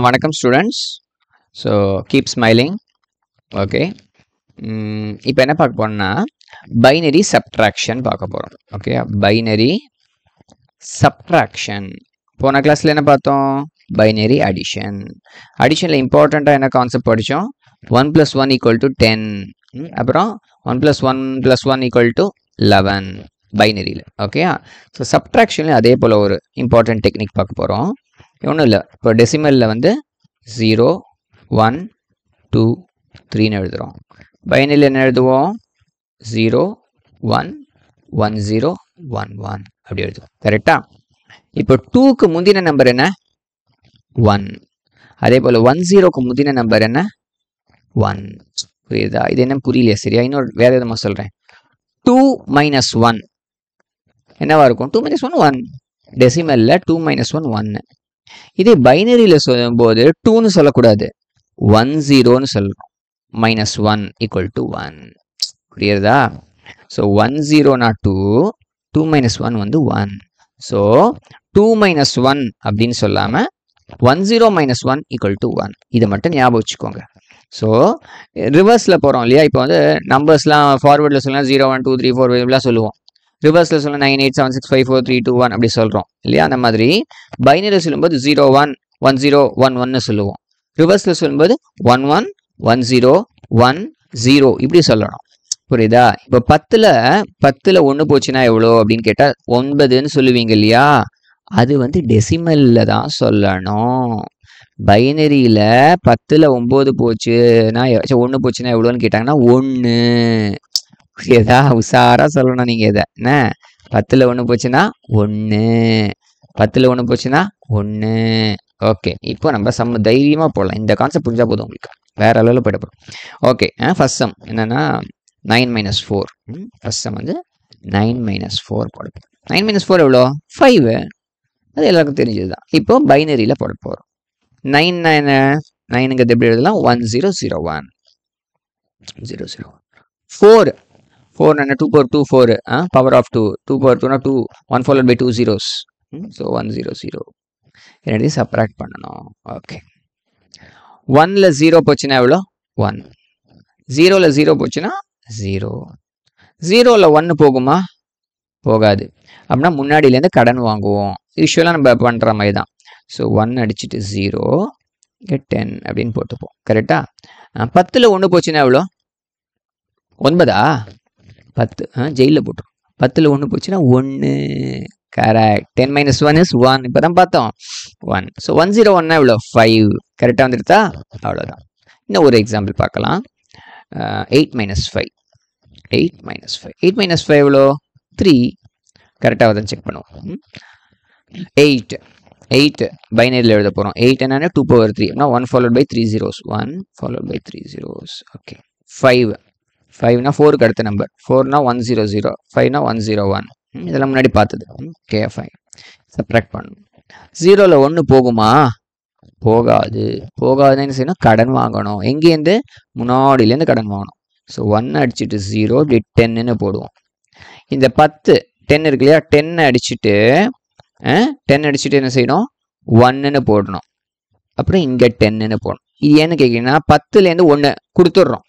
வணக்கம் students. So keep smiling. Okay, இப்போ என்ன பார்க்க போறோம்னா பைனரி சப்ட்ராக்ஷன் பார்க்க போகிறோம். Okay, binary subtraction. போன கிளாஸில் என்ன பார்த்தோம்? Binary addition. அடிஷனில் இம்பார்ட்டண்ட்டாக என்ன கான்செப்ட் படித்தோம்? 1 + 1 = 10. அப்புறம் 1 + 1 + 1 = 11 பைனரியில். ஓகே, ஸோ சப்ட்ராக்ஷனில் அதே போல் ஒரு இம்பார்ட்டன்ட் டெக்னிக் பார்க்க போகிறோம். ஒன்றும் இல்லை, இப்போ டெசிமலில் வந்து 0 1 2 3ன்னு எழுதுகிறோம். பைனரியில் என்ன எழுதுவோம்? 0 1 1 0 1 1 அப்படி எழுதுவோம். கரெக்டா? இப்போ 2க்கு முந்தின நம்பர் என்ன? 1. அதே போல் 1 0க்கு முந்தின நம்பர் என்ன? 1. புரியுதா? இது என்ன புரியலையா? சரியா? இன்னொரு வேறு விதமாக சொல்கிறேன். 2 - 1 என்னவா இருக்கும்? 2 - 1 1. டெசிமலில் 2 - 1 1. இதே பைனரியில் சொல்லும்போது 2ன்னு சொல்லக்கூடாது, 1 0ன்னு சொல்லணும். -1 = 1. புரியுறதா? ஸோ 1 0னா 2, 2 - 1 வந்து 1. ஸோ 2 - 1 அப்படின்னு சொல்லாமல் 1 0 - 1 = 1. இதை மட்டும் ஞாபகம் வச்சுக்கோங்க. ஸோ ரிவர்ஸில் போகிறோம் இல்லையா? இப்போ வந்து நம்பர்ஸ்லாம் ஃபார்வர்டில் சொல்லலாம் 0 1 2 3 4 இப்படிலாம் சொல்லுவோம். ரிவர்ஸில் சொல்ல 9 8 7 6 5 4 3 2 1 அப்படி சொல்கிறோம் இல்லையா? அந்த மாதிரி பைனரியில் சொல்லும்போது 0 1 1 0 1 1ன்னு சொல்லுவோம். ரிவர்ஸில் சொல்லும்போது 1 1 1 0 1 0 இப்படி சொல்லணும். புரியுதா? இப்போ 10ல் 1 போச்சுன்னா எவ்வளோ அப்படின்னு கேட்டால் 9ன்னு சொல்லுவீங்க இல்லையா? அது வந்து டெசிமலில் தான் சொல்லணும். பைனரியில் 10ல் 9 போச்சுன்னா 1 போச்சுன்னா எவ்வளோன்னு கேட்டாங்கன்னா 1. புரியுதா? உஷாரா சொல்லணும் நீங்கள். இதை என்ன 10ல் 1 போச்சுன்னா 1, 10ல் 1 போச்சுன்னா 1. ஓகே, இப்போ நம்ம தைரியமாக போடலாம். இந்த கான்செப்ட் புரிஞ்சால் போதும் உங்களுக்கு, வேற அளவில் போயிட போகிறோம். ஓகே, ஃபர்ஸ்ட் சம் என்னன்னா 9 - 4. ஃபர்ஸ்ட் சம் வந்து 9 - 4 போடுது. 9 - 4 எவ்வளோ? 5. அது எல்லாருக்கும் தெரிஞ்சது தான். இப்போ பைனரியில் போட போகிறோம். 9 எப்படி எழுதலாம்? 1 0 0 1 0 0 4. 4 என்ன? 2 power 2 4. Power of 2. 2 power 2 2. 1 followed by 2 zeros. So 1 0 0. என்னது? சப்ராக்ட் பண்ணணும். ஓகே, 1ல் 0 போச்சுன்னா எவ்வளோ? 1. 0ல் 0 போச்சுன்னா 0. 0ல் 1 போகுமா? போகாது. அப்படின்னா முன்னாடியிலேருந்து கடன் வாங்குவோம். யூஸ்வலாக நம்ம பண்ணுற மாதிரி தான். ஸோ 1 அடிச்சுட்டு 0 இங்கே 10 அப்படின்னு போட்டுப்போம். கரெக்டா? 10ல் 1 போச்சுன்னா எவ்வளோ? 9. 10 ஜெயிலில் போட்டுரும். 10ல் 1 போச்சுன்னா 1. கரெக்ட். 10 - 1 is 1. இப்போ தான் பார்த்தோம் 1. ஸோ 1 0 1 எவ்வளோ? 5. கரெக்டாக வந்துடுதா? அவ்வளோதான். இன்னும் ஒரு எக்ஸாம்பிள் பார்க்கலாம். 8 - 5. 8 - 5. 8 - 5 எவ்வளோ? 3. கரெக்டாக வந்து செக் பண்ணுவோம். 8 பைனரியில் எழுத போகிறோம். 8 என்னன்னா 2 power 3. அப்படின்னா 1 followed by 3 zeros. 1 followed by 3 zeros. Okay, 5னா 4க்கு அடுத்த நம்பர். 4னா 1 0 0. 5னா 1 0 1. இதெல்லாம் முன்னாடி பார்த்தது. ஓகே, 5 சப்ராக்ட் பண்ணணும். 0ல் 1 போகுமா? போகாது. போகாதுன்னு என்ன செய்யணும்? கடன் வாங்கணும். எங்கேருந்து? முன்னாடியிலேருந்து கடன் வாங்கணும். ஸோ 1 அடிச்சுட்டு 0 இப்படி 10ன்னு போடுவோம். இந்த 10 இருக்கு இல்லையா? 10 அடிச்சுட்டு என்ன செய்யணும்? 1ன்னு போடணும். அப்புறம் இங்கே 10ன்னு போடணும். இது ஏன்னு கேட்குறீங்கன்னா 10லேருந்து 1 கொடுத்துட்றோம்.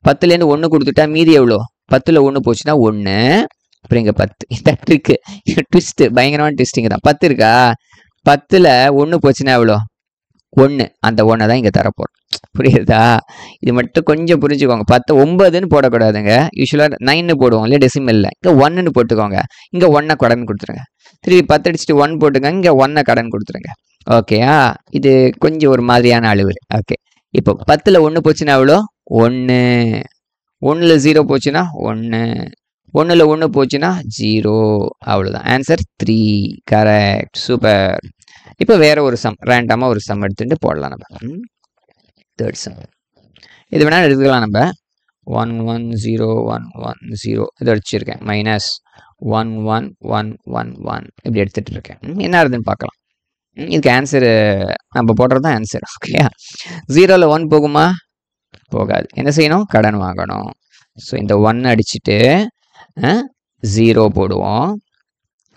10லேருந்து 1 கொடுத்துட்டா மீதி எவ்வளோ? 10ல் 1 போச்சுன்னா 1. அப்புறம் இங்கே 10. இந்த ட்ரிக்கு ட்விஸ்ட்டு, பயங்கரமான ட்விஸ்டிங்க தான். 10 இருக்கா? 10ல் 1 போச்சுன்னா எவ்வளோ? 1. அந்த 1 தான் இங்கே தரப்போகிறோம். புரியுதா? இது மட்டும் கொஞ்சம் புரிஞ்சுக்கோங்க. 10 9ன்னு போடக்கூடாதுங்க. யூஸ்வலாக 9ன்னு போடுவோம் இல்லையா டெசிமலில். இங்கே 1ன்னு போட்டுக்கோங்க. இங்கே 1 கடன் கொடுத்துருங்க. திருப்பி 10 அடிச்சுட்டு 1 போட்டுங்க. இங்கே 1 கடன் கொடுத்துருங்க. ஓகேயா? இது கொஞ்சம் ஒரு மாதிரியான அளவு. ஓகே, இப்போ 10ல் 1 போச்சுன்னா எவ்வளோ? 1. 1ல் 0 போச்சுன்னா 1. 1ல் 1 போச்சுன்னா 0. அவ்வளோதான். ஆன்சர் 3. கரெக்ட். சூப்பர். இப்போ வேற ஒரு சம், ரேண்டமாக ஒரு சம் எடுத்துட்டு போடலாம் நம்ம. தேர்ட் சம் இது வேணாலும் எடுத்துக்கலாம் நம்ம. 1 1 0 1 1 0 இது அடிச்சிருக்கேன். -1 1 1 1 1 இப்படி எடுத்துகிட்டு இருக்கேன். என்ன ஆகுதுன்னு பார்க்கலாம். இதுக்கு ஆன்சரு நம்ம போடுறது தான் ஆன்சர். ஓகேயா? 0ல் 1 போகுமா? போகாது. என்ன செய்யணும்? கடன் வாங்கணும். ஸோ இந்த 1 அடிச்சுட்டு 0 போடுவோம்.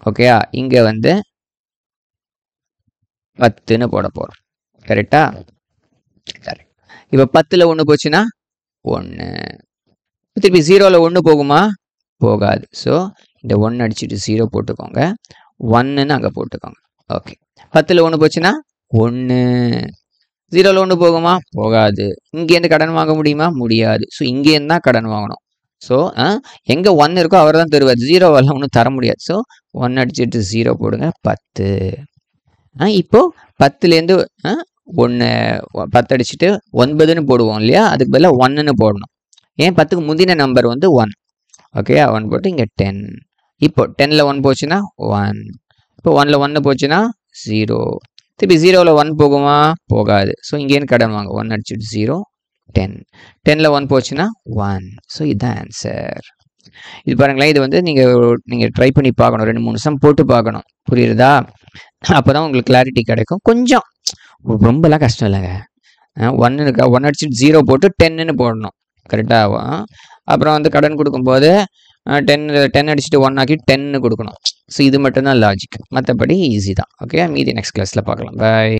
ஓகேயா? இங்கே வந்து 10ன்னு போட போகிறோம். கரெக்டா? கரெக்ட். இப்போ 10ல் 1 போச்சுன்னா 1. திருப்பி 0ல் 1 போகுமா? போகாது. ஸோ இந்த 1 அடிச்சுட்டு 0 போட்டுக்கோங்க. 1ன்னு அங்கே போட்டுக்கோங்க. ஓகே. 10ல் 1 போச்சுன்னா 1. 0ல் 1 போகுமா? போகாது. இங்கேருந்து கடன் வாங்க முடியுமா? முடியாது. ஸோ இங்கேருந்து தான் கடன் வாங்கணும். ஸோ எங்கே 1 இருக்கோ அவர் தான் தருவார். 0வெல்லாம் ஒன்றும் தர முடியாது. ஸோ 1 அடிச்சுட்டு 0 போடுங்க. 10. இப்போ 10லேருந்து 1 10 அடிச்சுட்டு 9ன்னு போடுவோம் இல்லையா? அதுக்கு பதிலாக 1ன்னு போடணும். ஏன் 10க்கு முந்தின நம்பர் வந்து 1. ஓகே, 1 போட்டு இங்கே 10. இப்போ 10ல் 1 போச்சுன்னா 1. இப்போ 1ல் 1 போச்சுன்னா 0. திருப்பி 0ல் 1 போகுமா? போகாது. ஸோ இங்கேருந்து கடன் வாங்க. 1 அடிச்சுட்டு 0, 10. 10ல் 1 போச்சுன்னா 1. ஸோ இதுதான் ஆன்சர். இது பாருங்களேன், இது வந்து நீங்கள் ட்ரை பண்ணி பார்க்கணும். 2-3 சம் போட்டு பார்க்கணும். புரியுறதா? அப்போ தான் உங்களுக்கு கிளாரிட்டி கிடைக்கும். கொஞ்சம் ரொம்பலாம் கஷ்டம் இல்லைங்க. 1 அடிச்சுட்டு 0 போட்டு 10ன்னு போடணும். கரெக்டாக? அப்புறம் வந்து கடன் கொடுக்கும்போது 10 அடிச்சுட்டு 1 ஆக்கி 10ன்னு கொடுக்கணும். ஸோ இது மட்டும்தான் லாஜிக். மற்றபடி ஈஸி தான். ஓகே, மீதி நெக்ஸ்ட் கிளாஸில் பார்க்கலாம். பாய்.